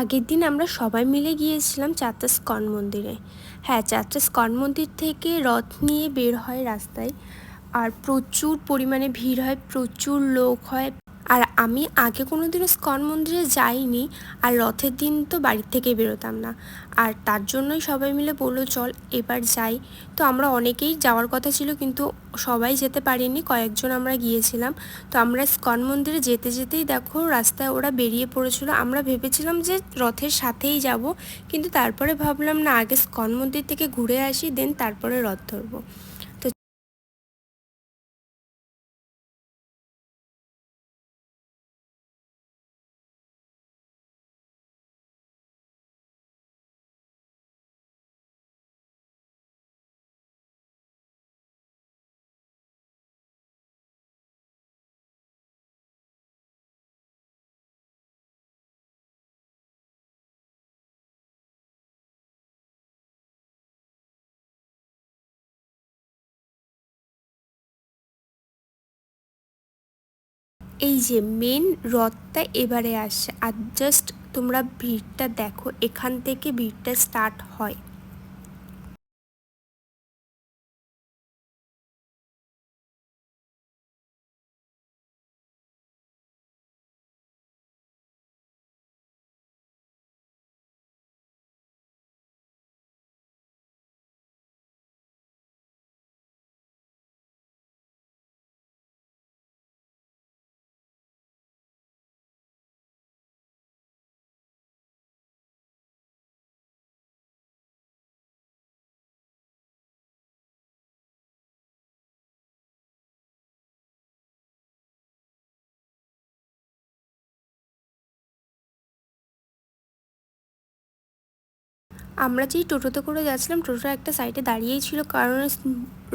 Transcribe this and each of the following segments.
আগের দিন আমরা সবাই মিলে গিয়েছিলাম চারটা স্কন মন্দিরে। হ্যাঁ, চারটা স্কন মন্দির থেকে রথ নিয়ে বের হয় রাস্তায়, আর প্রচুর পরিমাণে ভিড় হয়, প্রচুর লোক হয়। আর আমি আগে কোনো দিনও স্কন মন্দিরে যাইনি, আর রথের দিন তো বাড়ির থেকে বেরোতাম না, আর তার জন্যই সবাই মিলে বললো চল এবার যাই। তো আমরা অনেকেই যাওয়ার কথা ছিল, কিন্তু সবাই যেতে পারিনি, কয়েকজন আমরা গিয়েছিলাম। তো আমরা স্কন মন্দিরে যেতে যেতেই দেখো রাস্তায় ওরা বেরিয়ে পড়েছিল। আমরা ভেবেছিলাম যে রথের সাথেই যাব, কিন্তু তারপরে ভাবলাম না, আগে স্কন মন্দির থেকে ঘুরে আসি, দেন তারপরে রথ ধরবো। তো এই যে মেন রথটা এবারে আসছে, আর জাস্ট তোমরা ভিড়টা দেখো, এখান থেকে ভিড়টা স্টার্ট হয়। আমরা যেই টোটোতে করে যাচ্ছিলাম, টোটোটা একটা সাইডে দাঁড়িয়েই ছিল, কারণ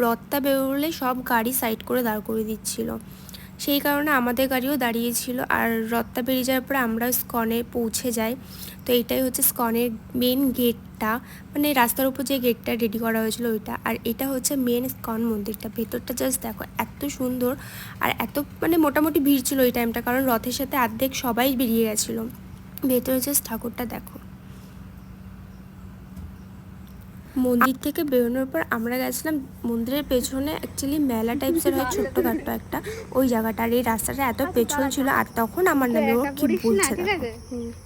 রথটা বেরোলে সব গাড়ি সাইড করে দাঁড় করে দিচ্ছিল, সেই কারণে আমাদের গাড়িও দাঁড়িয়েছিল। আর রথটা বেরিয়ে যাওয়ার পরে আমরা স্কনে পৌঁছে যাই। তো এইটাই হচ্ছে স্কনের মেন গেটটা, মানে রাস্তার উপর যে গেটটা রেডি করা হয়েছিল ওইটা। আর এটা হচ্ছে মেন স্কন মন্দিরটা, ভেতরটা জাস্ট দেখো এত সুন্দর। আর এত মানে মোটামুটি ভিড় ছিল ওই টাইমটা, কারণ রথের সাথে অর্ধেক সবাই বেরিয়ে গেছিলো। ভেতরে জাস্ট ঠাকুরটা দেখো। মন্দির থেকে বেরোনোর পর আমরা গেছিলাম মন্দিরের পেছনে, অ্যাকচুয়ালি মেলা টাইপসের হয় ছোট্টখাট্টো একটা, ওই জায়গাটা। আর এই রাস্তাটা এত পেছল ছিল, আর তখন আমার নামে ও কি বলছে দেখো।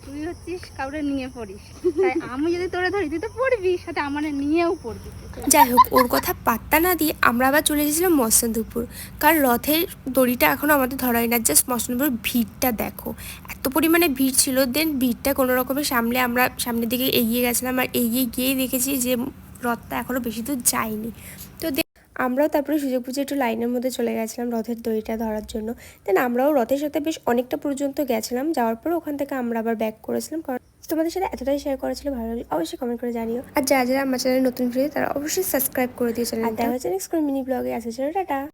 তুই হচ্ছিস কাউরে নিয়ে পড়িস, তাই আমি যদি তোরে ধরি তুই তো পড়বি সাথে আমার নিয়েও পড়বি। যাই হোক, ওর কথা পাত্তা না দিয়ে আমরা আবার চলে গেছিলাম মসন্দপুর, কারণ রথের দড়িটা এখনও আমাদের ধরাই না। জাস্ট মসন্দপুর ভিড়টা দেখো, এত পরিমাণে ভিড় ছিল। দেন ভিড়টা কোনো রকমের সামলে আমরা সামনের দিকে এগিয়ে গেছিলাম, আর এগিয়ে গিয়েই দেখেছি যে রথটা এখনও বেশি দূর যায়নি। তো আমরাও তারপরে সুযোগ বুঝে একটু লাইনের মধ্যে চলে গেছিলাম রথের দড়িটা ধরার জন্য। দেন আমরাও রথের সাথে বেশ অনেকটা পর্যন্ত গেছিলাম, যাওয়ার পর ওখান থেকে আমরা আবার ব্যাক করেছিলাম। কারণ তোমাদের সাথে এতটাই শেয়ার করা ছিল, ভালো লাগলে অবশ্যই কমেন্ট করে জানিও। আর যারা যারা আমার চ্যানেলে নতুন ভিডিও, তারা অবশ্যই সাবস্ক্রাইব করে দিও চ্যানেল। আর দেখা হচ্ছে নেক্সট কোনো মিনি ব্লগে। আছে, টাটা।